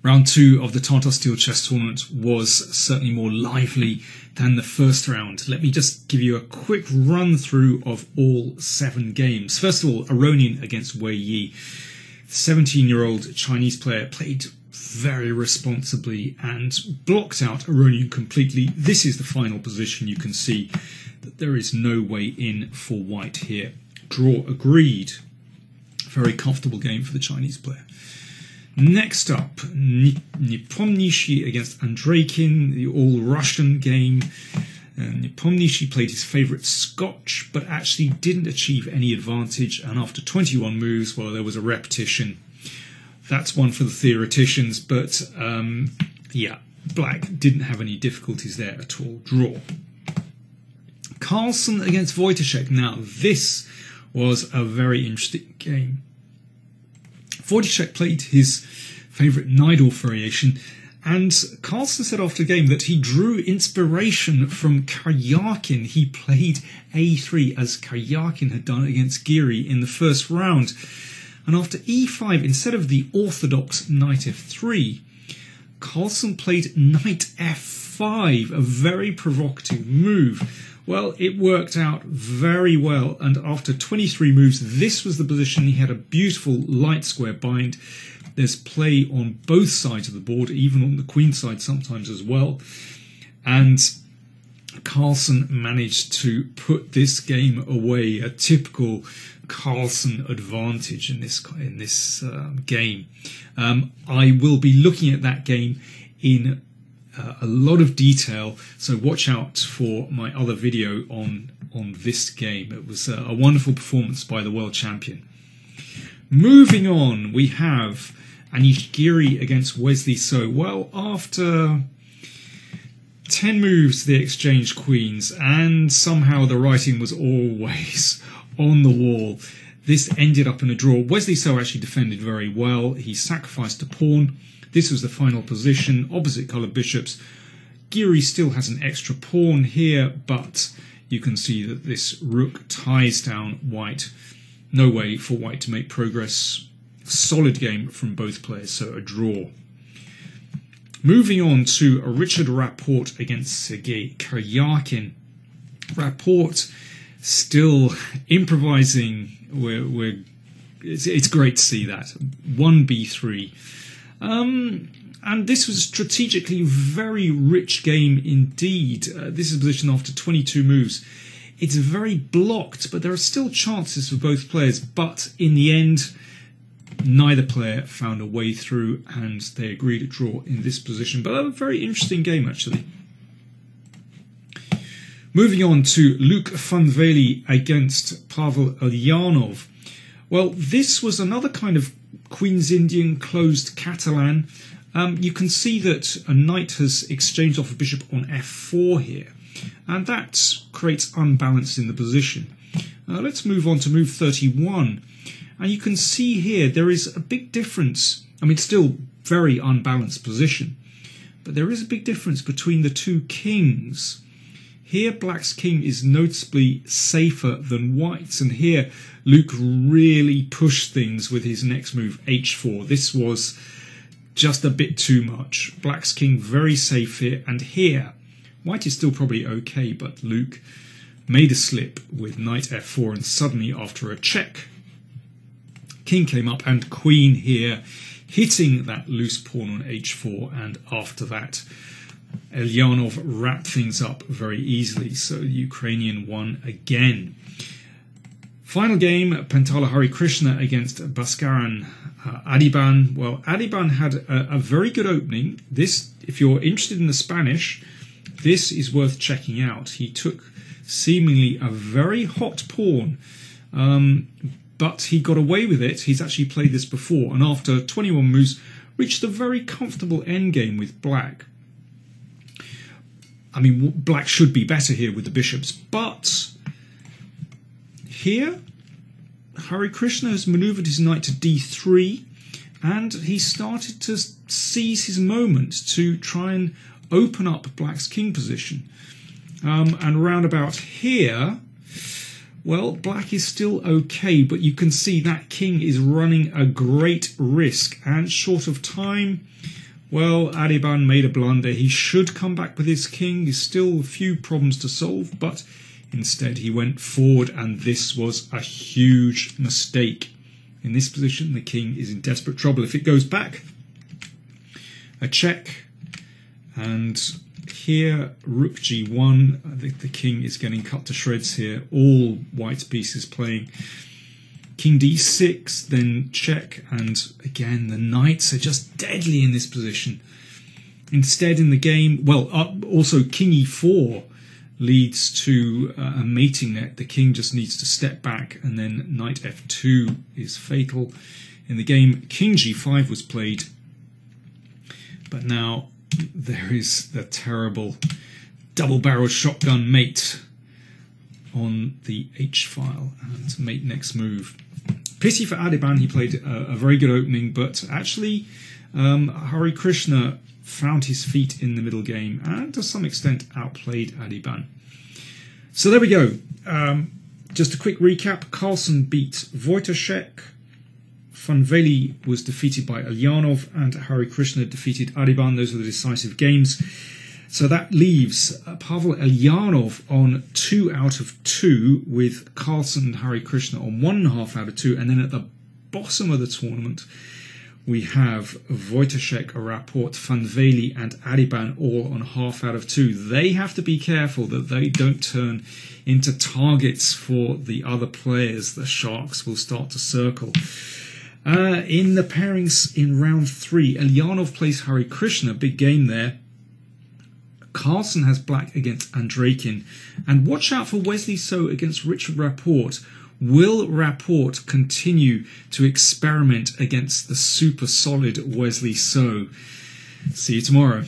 Round 2 of the Tata Steel Chess Tournament was certainly more lively than the first round. Let me just give you a quick run through of all 7 games. First of all, Aronian against Wei Yi. 17-year-old Chinese player played very responsibly and blocked out Aronian completely. This is the final position. You can see that there is no way in for white here. Draw agreed. Very comfortable game for the Chinese player. Next up, Nepomniachtchi against Andreikin, the all-Russian game. Nepomniachtchi played his favourite Scotch, but actually didn't achieve any advantage, and after 21 moves, well, there was a repetition. That's one for the theoreticians, but yeah, black didn't have any difficulties there at all. Draw. Carlsen against Wojtaszek. Now, this was a very interesting game. Wojtaszek played his favourite Najdorf variation, and Carlsen said after the game that he drew inspiration from Karjakin. He played a3 as Karjakin had done against Giri in the first round. And after e5, instead of the orthodox knight f3, Carlsen played knight f5, a very provocative move. Well, it worked out very well, and after 23 moves, this was the position. He had a beautiful light square bind. There's play on both sides of the board, even on the queen side sometimes as well. And Carlsen managed to put this game away, a typical Carlsen advantage in this game. I will be looking at that game in a lot of detail, so watch out for my other video on this game. It was a wonderful performance by the world champion. Moving on, we have Giri against Wesley So. Well, after 10 moves they exchanged queens, and somehow the writing was always on the wall. This ended up in a draw. Wesley So actually defended very well. He sacrificed a pawn. This was the final position, opposite coloured bishops. Giri still has an extra pawn here, but you can see that this rook ties down white. No way for white to make progress. Solid game from both players, so a draw. Moving on to Richard Rapport against Sergei Karjakin. Rapport still improvising. It's great to see that. 1b3. And this was a strategically very rich game indeed. This is a position after 22 moves. It's very blocked, but there are still chances for both players. But in the end, neither player found a way through, and they agreed to draw in this position. But a very interesting game, actually. Moving on to Luc van Vely against Pavel Eljanov. Well, this was another kind of Queen's Indian closed Catalan. You can see that a knight has exchanged off a bishop on f4 here, and that creates unbalance in the position. Let's move on to move 31, and you can see here there is a big difference. I mean, still very unbalanced position, but there is a big difference between the two kings. Here, black's king is noticeably safer than white's, and here Luke really pushed things with his next move, h4. This was just a bit too much. Black's king very safe here, and here white is still probably okay, but Luke made a slip with knight f4, and suddenly after a check, king came up and queen here, hitting that loose pawn on h4, and after that Eljanov wrapped things up very easily, so the Ukrainian won again. Final game, Pentala Harikrishna against Bhaskaran Adhiban. Well, Adhiban had a very good opening. This, if you're interested in the Spanish, this is worth checking out. He took seemingly a very hot pawn, but he got away with it. He's actually played this before, and after 21 moves, reached a very comfortable endgame with black. I mean, black should be better here with the bishops, but here Harikrishna has manoeuvred his knight to d3, and he started to seize his moment to try and open up black's king position. And round about here, well, black is still okay, but you can see that king is running a great risk, and short of time, Well, Adhiban made a blunder. He should come back with his king. There's still a few problems to solve, but instead he went forward, and this was a huge mistake. In this position, the king is in desperate trouble. If it goes back, a check, and here rook g1. I think the king is getting cut to shreds here. All white pieces playing. King d6, then check, and again the knights are just deadly in this position. Instead in the game, well, also king e4 leads to a mating net. The king just needs to step back, and then knight f2 is fatal. In the game, king g5 was played, but now there is the terrible double-barreled shotgun mate on the h-file, and mate next move. Pity for Adhiban, he played a very good opening, but actually Harikrishna found his feet in the middle game and to some extent outplayed Adhiban. So there we go. Just a quick recap. Carlsen beat Wojtaszek, Funveli was defeated by Eljanov, and Harikrishna defeated Adhiban. Those are the decisive games. So that leaves Pavel Eljanov on 2 out of 2, with Carlsen and Harikrishna on 1.5 out of 2. And then at the bottom of the tournament, we have Wojtaszek, Rapport, Funveli and Adhiban all on 0.5 out of 2. They have to be careful that they don't turn into targets for the other players. The sharks will start to circle. In the pairings in round 3, Eljanov plays Harikrishna, big game there. Carlsen has black against Andreikin, and watch out for Wesley So against Richard Rapport. Will Rapport continue to experiment against the super solid Wesley So? See you tomorrow.